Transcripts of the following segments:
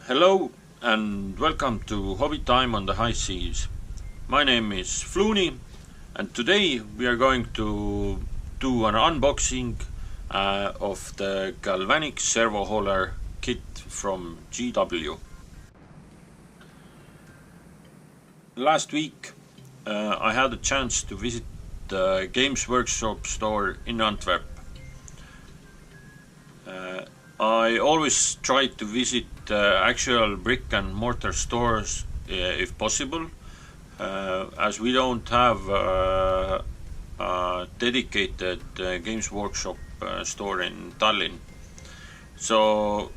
Hello and welcome to Hobby Time on the High Seas. My name is Floony and today we are going to do an unboxing of the Galvanic Servohauler kit from GW. Last week I had a chance to visit the Games Workshop store in Antwerp. I always try to visit actual brick and mortar stores if possible, as we don't have a dedicated Games Workshop store in Tallinn. So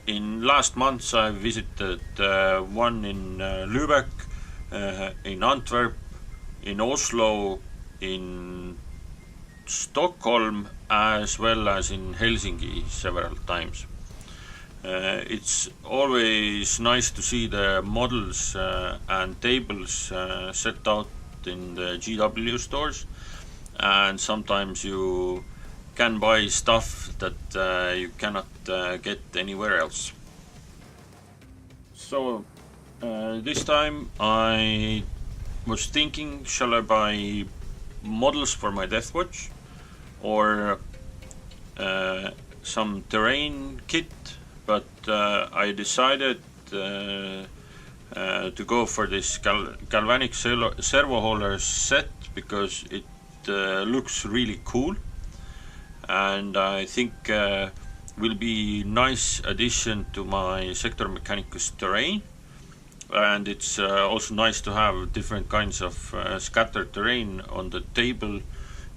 in last months I visited one in Lübeck, in Antwerp, in Oslo, in Stockholm, as well as in Helsinki several times. It's always nice to see the models and tables set out in the GW stores, and sometimes you can buy stuff that you cannot get anywhere else. So this time I was thinking, shall I buy models for my Deathwatch or some terrain kit, but I decided to go for this Galvanic Servohauler set because it looks really cool, and I think will be nice addition to my Sector Mechanicus terrain. And it's also nice to have different kinds of scattered terrain on the table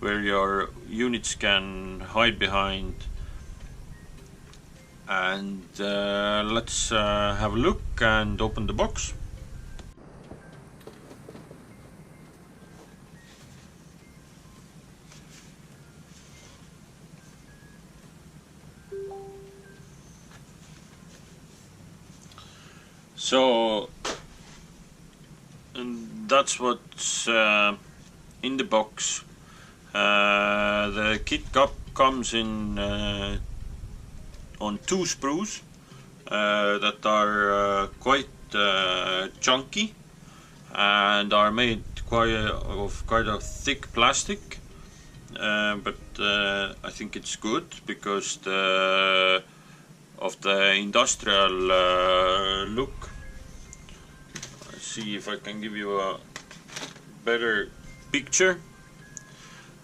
where your units can hide behind. And let's have a look and open the box. So and that's what's in the box. The kit comes in on 2 sprues that are quite chunky and are made quite of thick plastic, but I think it's good because of the industrial look. Let's see if I can give you a better picture.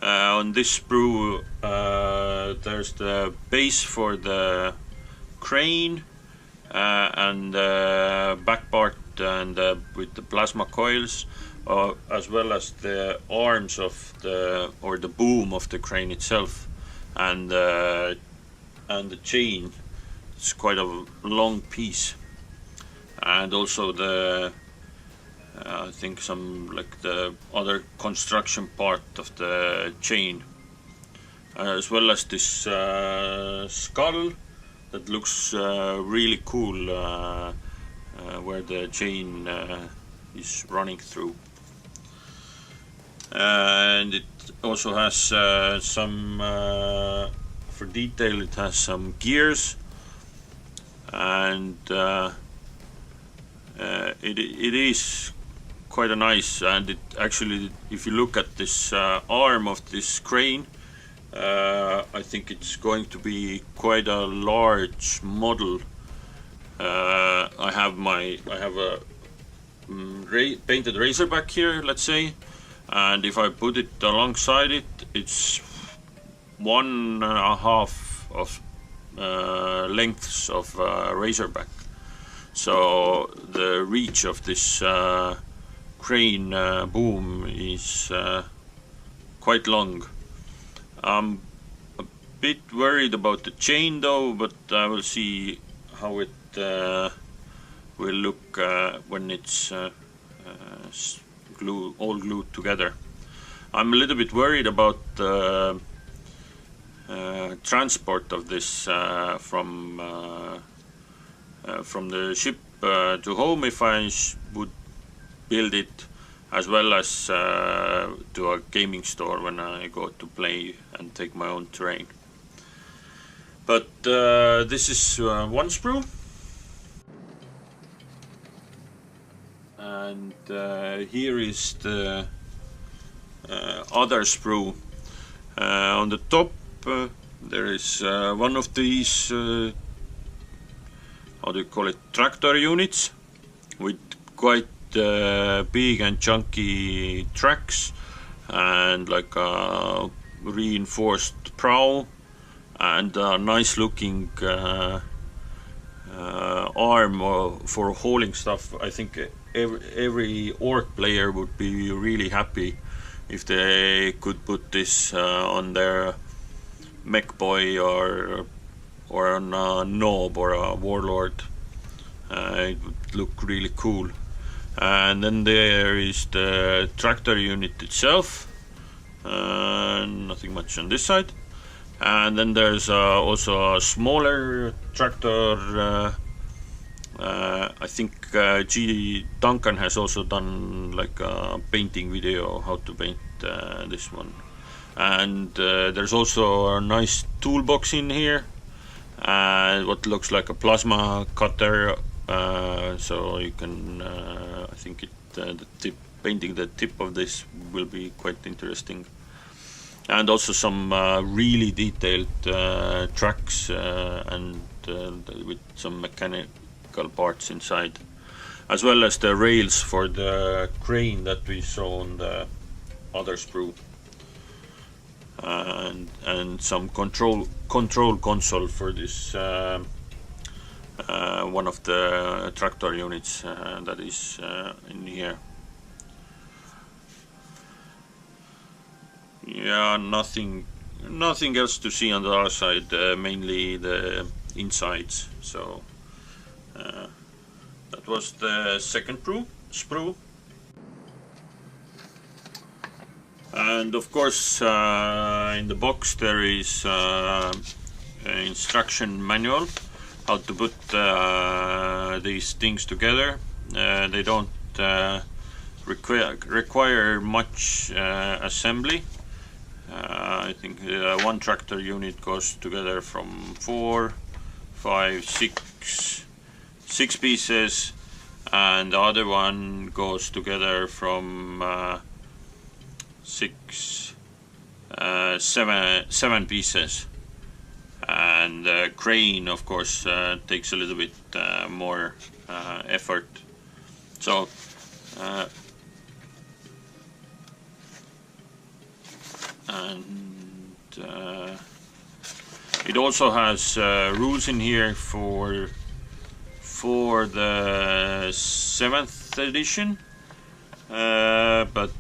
On this sprue there's the base for the crane and the back part and with the plasma coils, as well as the arms of the boom of the crane itself, and the chain. It's quite a long piece, and also the I think some like the other construction part of the chain, as well as this skull that looks really cool, where the chain is running through. And it also has some, for detail, it has some gears, and it is quite a nice, and it actually, if you look at this arm of this crane, I think it's going to be quite a large model. I have a painted razorback here, let's say, and if I put it alongside it, it's 1.5 of lengths of razorback. So the reach of this crane boom is quite long. I'm a bit worried about the chain though, but I will see how it will look when it's all glued together. I'm a little bit worried about the transport of this from the ship to home, if I would build it, as well as to a gaming store when I go to play and take my own terrain. But this is one sprue. and here is the other sprue. On the top there is one of these how do you call it, tractor units with quite big and chunky tracks and like a reinforced prow and a nice looking arm for hauling stuff. I think every orc player would be really happy if they could put this on their mech boy or on a Noob or a warlord. It would look really cool. And then there is the tractor unit itself. Nothing much on this side. And then there's also a smaller tractor. I think G. Duncan has also done like a painting video how to paint this one. And there's also a nice toolbox in here. What looks like a plasma cutter. So you can, I think painting the tip of this will be quite interesting. And also some really detailed tracks and with some mechanical parts inside, as well as the rails for the crane that we saw on the other sprue, and some control console for this one of the tractor units that is in here. Yeah, nothing else to see on the other side, mainly the insides. So that was the second sprue. And of course in the box there is an instruction manual how to put these things together. They don't require much assembly. I think one tractor unit goes together from 4, 5, 6 pieces, and the other one goes together from 7 pieces. And the crane, of course, takes a little bit more effort. So it also has rules in here for the 7th edition, but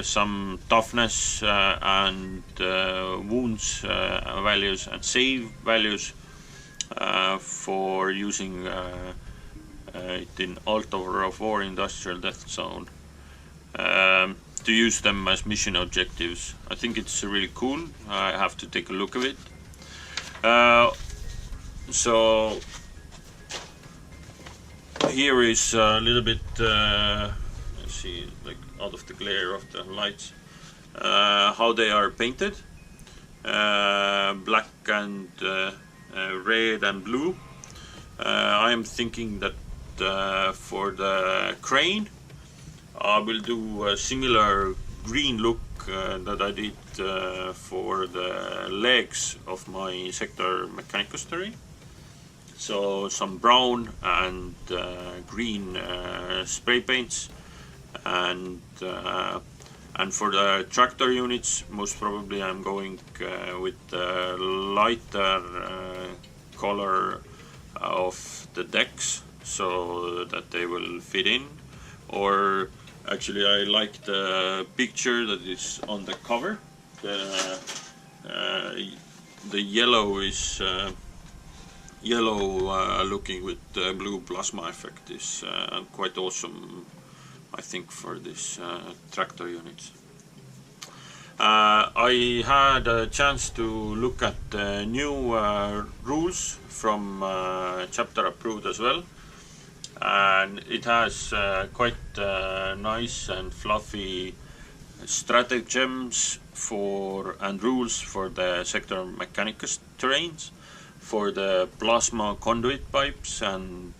some toughness and wounds values and save values for using it in Altar of War Industrial Death Zone, to use them as mission objectives. I think it's really cool. I have to take a look at it. So here is a little bit, let's see, like out of the glare of the lights, how they are painted. Black and red and blue. I am thinking that for the crane I will do a similar green look that I did for the legs of my Sector Mechanicus terrain. So some brown and green spray paints, and for the tractor units most probably I'm going with the lighter color of the decks so that they will fit in. Or actually I like the picture that is on the cover. The yellow is yellow looking with the blue plasma effect is quite awesome, I think, for this tractor units. I had a chance to look at the new rules from chapter approved as well, and it has quite nice and fluffy stratagems and rules for the Sector Mechanicus terrains, for the plasma conduit pipes and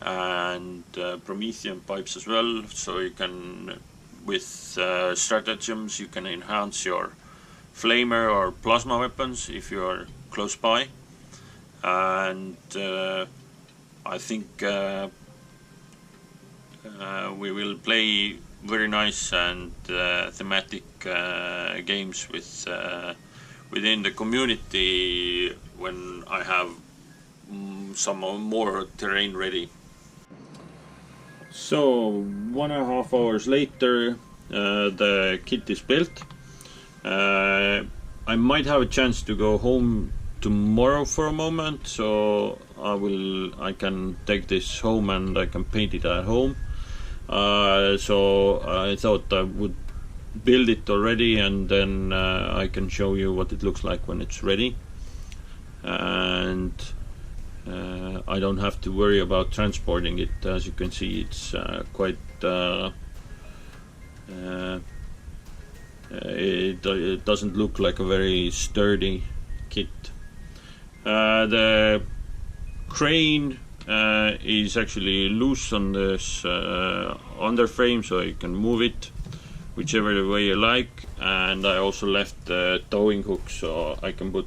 and Promethean pipes as well, so you can, with stratagems, you can enhance your flamer or plasma weapons if you are close by. And I think we will play very nice and thematic games with within the community when I have some more terrain ready. So 1.5 hours later, the kit is built. I might have a chance to go home tomorrow for a moment, so I can take this home and I can paint it at home. So I thought I would build it already, and then I can show you what it looks like when it's ready. And I don't have to worry about transporting it. As you can see, it's quite it doesn't look like a very sturdy kit. The crane is actually loose on this underframe, so you can move it whichever way you like. And I also left the towing hook, so I can put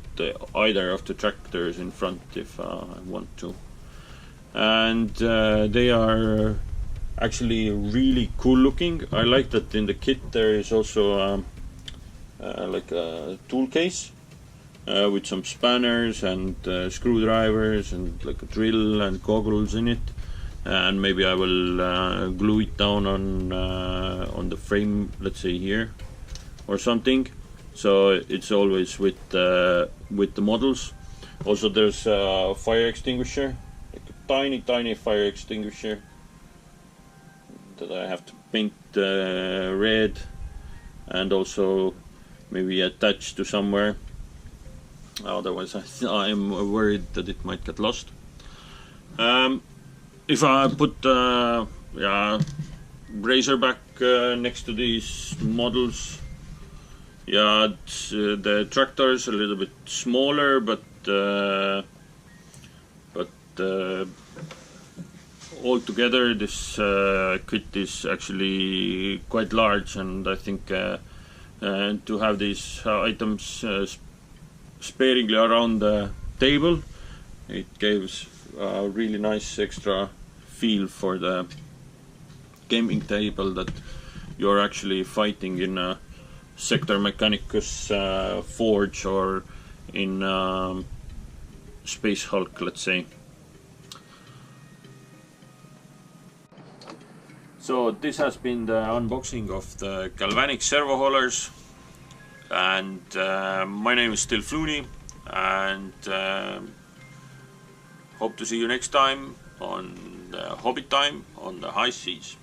either of the tractors in front if I want to. And they are actually really cool looking. I like that in the kit there is also like a tool case with some spanners and screwdrivers and like a drill and goggles in it. And maybe I will glue it down on the frame, let's say here or something, so it's always with the models. Also there's a fire extinguisher, like a tiny fire extinguisher that I have to paint red and also maybe attach to somewhere, otherwise I'm worried that it might get lost. If I put Razorback next to these models, the tractor is a little bit smaller, but altogether this kit is actually quite large, and I think to have these items sparingly around the table, it gives a really nice extra feel for the gaming table, that you're actually fighting in a Sector Mechanicus forge or in Space Hulk, let's say. So this has been the unboxing of the Galvanic Servohaulers, and my name is still Flooney, and hope to see you next time on the Hobbit Time on the High Seas.